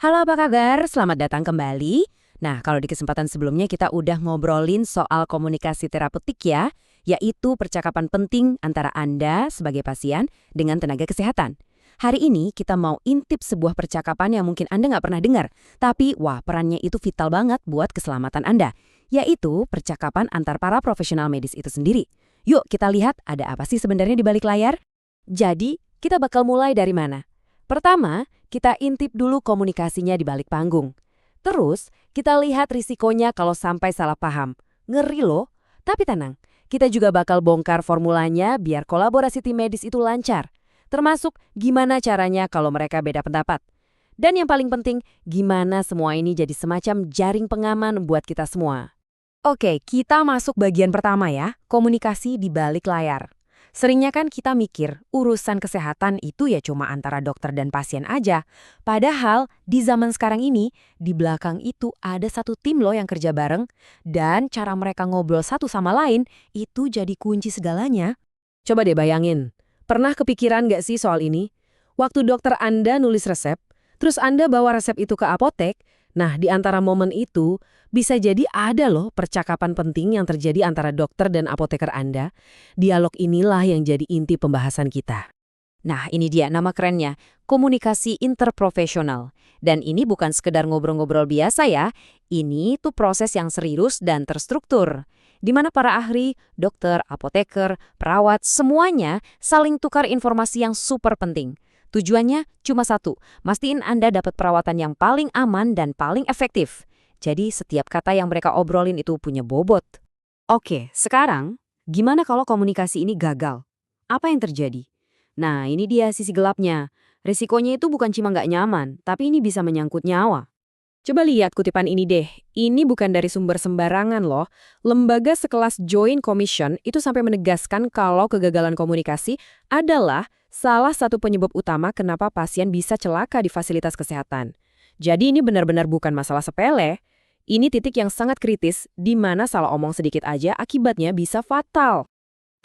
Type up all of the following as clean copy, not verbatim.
Halo, apa kabar? Selamat datang kembali. Nah, kalau di kesempatan sebelumnya kita udah ngobrolin soal komunikasi terapeutik ya, yaitu percakapan penting antara Anda sebagai pasien dengan tenaga kesehatan. Hari ini kita mau intip sebuah percakapan yang mungkin Anda nggak pernah dengar, tapi wah perannya itu vital banget buat keselamatan Anda, yaitu percakapan antar para profesional medis itu sendiri. Yuk kita lihat ada apa sih sebenarnya di balik layar. Jadi, kita bakal mulai dari mana? Pertama, kita intip dulu komunikasinya di balik panggung. Terus, kita lihat risikonya kalau sampai salah paham. Ngeri loh. Tapi tenang, kita juga bakal bongkar formulanya biar kolaborasi tim medis itu lancar. Termasuk gimana caranya kalau mereka beda pendapat. Dan yang paling penting, gimana semua ini jadi semacam jaring pengaman buat kita semua. Oke, kita masuk bagian pertama ya, komunikasi di balik layar. Seringnya kan kita mikir urusan kesehatan itu ya cuma antara dokter dan pasien aja. Padahal di zaman sekarang ini, di belakang itu ada satu tim loh yang kerja bareng. Dan cara mereka ngobrol satu sama lain itu jadi kunci segalanya. Coba deh bayangin, pernah kepikiran nggak sih soal ini? Waktu dokter Anda nulis resep, terus Anda bawa resep itu ke apotek, nah di antara momen itu bisa jadi ada loh percakapan penting yang terjadi antara dokter dan apoteker Anda. Dialog inilah yang jadi inti pembahasan kita. Nah, ini dia nama kerennya, komunikasi interprofesional. Dan ini bukan sekedar ngobrol-ngobrol biasa ya, ini tuh proses yang serius dan terstruktur. Di mana para ahli, dokter, apoteker, perawat, semuanya saling tukar informasi yang super penting. Tujuannya cuma satu, mastiin Anda dapat perawatan yang paling aman dan paling efektif. Jadi setiap kata yang mereka obrolin itu punya bobot. Oke, sekarang gimana kalau komunikasi ini gagal? Apa yang terjadi? Nah, ini dia sisi gelapnya. Risikonya itu bukan cuma nggak nyaman, tapi ini bisa menyangkut nyawa. Coba lihat kutipan ini deh. Ini bukan dari sumber sembarangan loh. Lembaga sekelas Joint Commission itu sampai menegaskan kalau kegagalan komunikasi adalah salah satu penyebab utama kenapa pasien bisa celaka di fasilitas kesehatan. Jadi ini benar-benar bukan masalah sepele. Ini titik yang sangat kritis di mana salah omong sedikit aja akibatnya bisa fatal.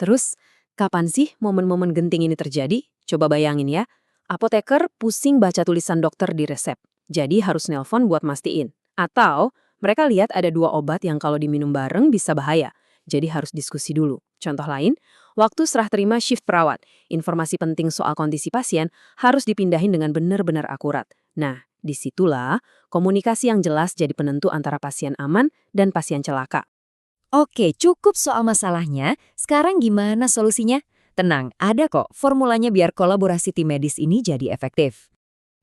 Terus, kapan sih momen-momen genting ini terjadi? Coba bayangin ya. Apoteker pusing baca tulisan dokter di resep. Jadi harus nelpon buat mastiin. Atau mereka lihat ada 2 obat yang kalau diminum bareng bisa bahaya. Jadi harus diskusi dulu. Contoh lain, waktu serah terima shift perawat, informasi penting soal kondisi pasien harus dipindahin dengan benar-benar akurat. Nah, disitulah komunikasi yang jelas jadi penentu antara pasien aman dan pasien celaka. Oke, cukup soal masalahnya. Sekarang gimana solusinya? Tenang, ada kok formulanya biar kolaborasi tim medis ini jadi efektif.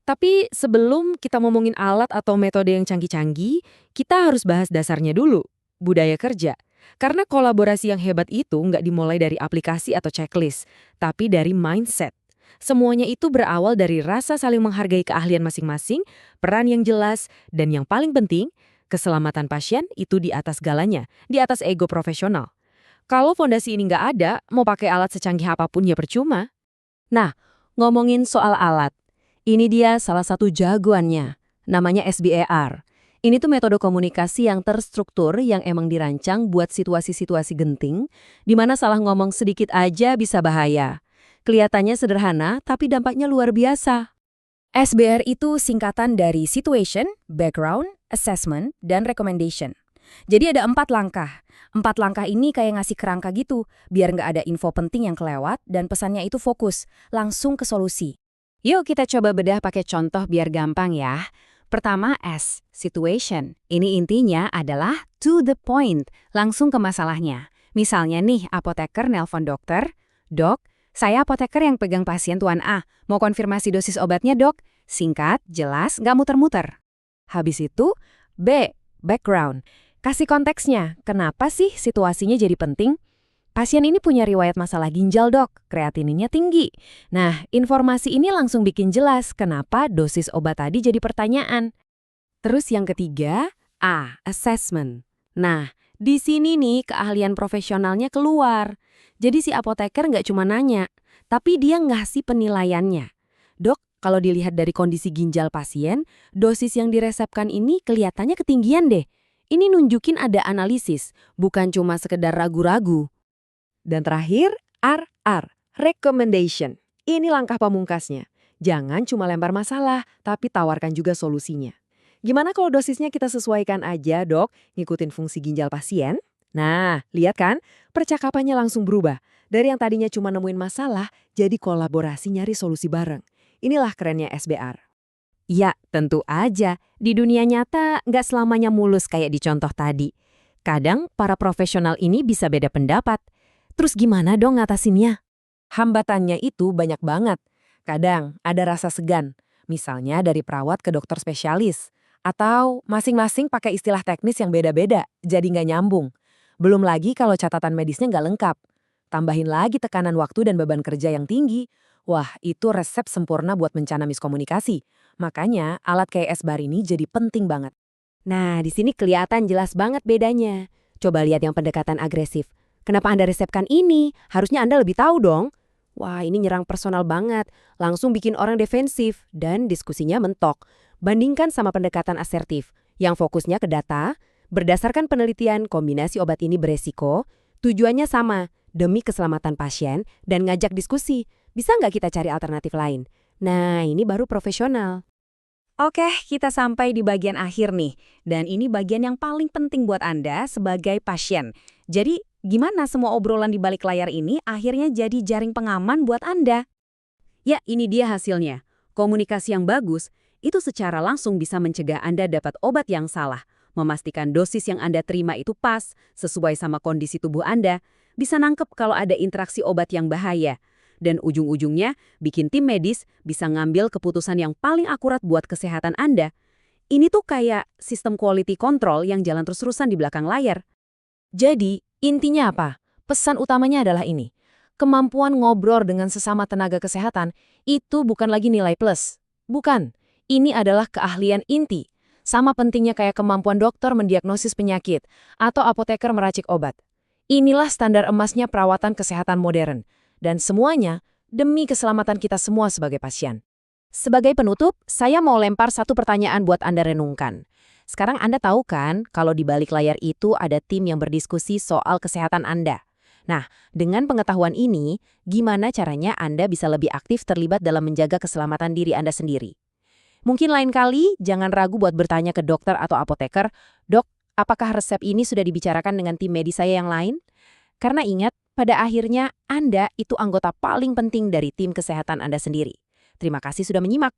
Tapi sebelum kita ngomongin alat atau metode yang canggih-canggih, kita harus bahas dasarnya dulu, budaya kerja. Karena kolaborasi yang hebat itu nggak dimulai dari aplikasi atau checklist, tapi dari mindset. Semuanya itu berawal dari rasa saling menghargai keahlian masing-masing, peran yang jelas, dan yang paling penting, keselamatan pasien itu di atas segalanya, di atas ego profesional. Kalau fondasi ini nggak ada, mau pakai alat secanggih apapun ya percuma. Nah, ngomongin soal alat, ini dia salah satu jagoannya, namanya SBAR. Ini tuh metode komunikasi yang terstruktur yang emang dirancang buat situasi-situasi genting, di mana salah ngomong sedikit aja bisa bahaya. Kelihatannya sederhana, tapi dampaknya luar biasa. SBR itu singkatan dari Situation, Background, Assessment, dan Recommendation. Jadi ada 4 langkah. 4 langkah ini kayak ngasih kerangka gitu, biar nggak ada info penting yang kelewat dan pesannya itu fokus, langsung ke solusi. Yuk kita coba bedah pakai contoh biar gampang ya. Pertama S, Situation. Ini intinya adalah to the point, langsung ke masalahnya. Misalnya nih, apoteker nelpon dokter, "Dok, saya apoteker yang pegang pasien Tuan A. Mau konfirmasi dosis obatnya, Dok." Singkat, jelas, nggak muter-muter. Habis itu, B, background. Kasih konteksnya, kenapa sih situasinya jadi penting? Pasien ini punya riwayat masalah ginjal, Dok. Kreatininnya tinggi. Nah, informasi ini langsung bikin jelas kenapa dosis obat tadi jadi pertanyaan. Terus yang ketiga, A, assessment. Nah, di sini nih keahlian profesionalnya keluar. Jadi si apoteker nggak cuma nanya, tapi dia ngasih penilaiannya. "Dok, kalau dilihat dari kondisi ginjal pasien, dosis yang diresepkan ini kelihatannya ketinggian deh. Ini nunjukin ada analisis, bukan cuma sekedar ragu-ragu." Dan terakhir, R, recommendation. Ini langkah pamungkasnya. Jangan cuma lempar masalah, tapi tawarkan juga solusinya. Gimana kalau dosisnya kita sesuaikan aja, Dok, ngikutin fungsi ginjal pasien? Nah, lihat kan? Percakapannya langsung berubah. Dari yang tadinya cuma nemuin masalah, jadi kolaborasi nyari solusi bareng. Inilah kerennya SBR. Ya, tentu aja. Di dunia nyata nggak selamanya mulus kayak di contoh tadi. Kadang para profesional ini bisa beda pendapat. Terus gimana dong ngatasinnya? Hambatannya itu banyak banget. Kadang ada rasa segan, misalnya dari perawat ke dokter spesialis. Atau masing-masing pakai istilah teknis yang beda-beda, jadi nggak nyambung. Belum lagi kalau catatan medisnya nggak lengkap. Tambahin lagi tekanan waktu dan beban kerja yang tinggi. Wah, itu resep sempurna buat bencana miskomunikasi. Makanya alat kayak S-Bar ini jadi penting banget. Nah, di sini kelihatan jelas banget bedanya. Coba lihat yang pendekatan agresif. Kenapa Anda resepkan ini? Harusnya Anda lebih tahu dong. Wah, ini nyerang personal banget. Langsung bikin orang defensif dan diskusinya mentok. Bandingkan sama pendekatan asertif yang fokusnya ke data, berdasarkan penelitian kombinasi obat ini beresiko, tujuannya sama, demi keselamatan pasien dan ngajak diskusi. Bisa nggak kita cari alternatif lain? Nah, ini baru profesional. Oke, kita sampai di bagian akhir nih. Dan ini bagian yang paling penting buat Anda sebagai pasien. Jadi, gimana semua obrolan di balik layar ini akhirnya jadi jaring pengaman buat Anda? Ya, ini dia hasilnya. Komunikasi yang bagus, itu secara langsung bisa mencegah Anda dapat obat yang salah, memastikan dosis yang Anda terima itu pas, sesuai sama kondisi tubuh Anda, bisa nangkep kalau ada interaksi obat yang bahaya, dan ujung-ujungnya bikin tim medis bisa ngambil keputusan yang paling akurat buat kesehatan Anda. Ini tuh kayak sistem quality control yang jalan terus-terusan di belakang layar. Jadi, intinya apa? Pesan utamanya adalah ini. Kemampuan ngobrol dengan sesama tenaga kesehatan itu bukan lagi nilai plus. Bukan. Ini adalah keahlian inti. Sama pentingnya kayak kemampuan dokter mendiagnosis penyakit atau apoteker meracik obat. Inilah standar emasnya perawatan kesehatan modern. Dan semuanya demi keselamatan kita semua sebagai pasien. Sebagai penutup, saya mau lempar satu pertanyaan buat Anda renungkan. Sekarang Anda tahu kan kalau di balik layar itu ada tim yang berdiskusi soal kesehatan Anda. Nah, dengan pengetahuan ini, gimana caranya Anda bisa lebih aktif terlibat dalam menjaga keselamatan diri Anda sendiri? Mungkin lain kali, jangan ragu buat bertanya ke dokter atau apoteker, "Dok, apakah resep ini sudah dibicarakan dengan tim medis saya yang lain?" Karena ingat, pada akhirnya Anda itu anggota paling penting dari tim kesehatan Anda sendiri. Terima kasih sudah menyimak.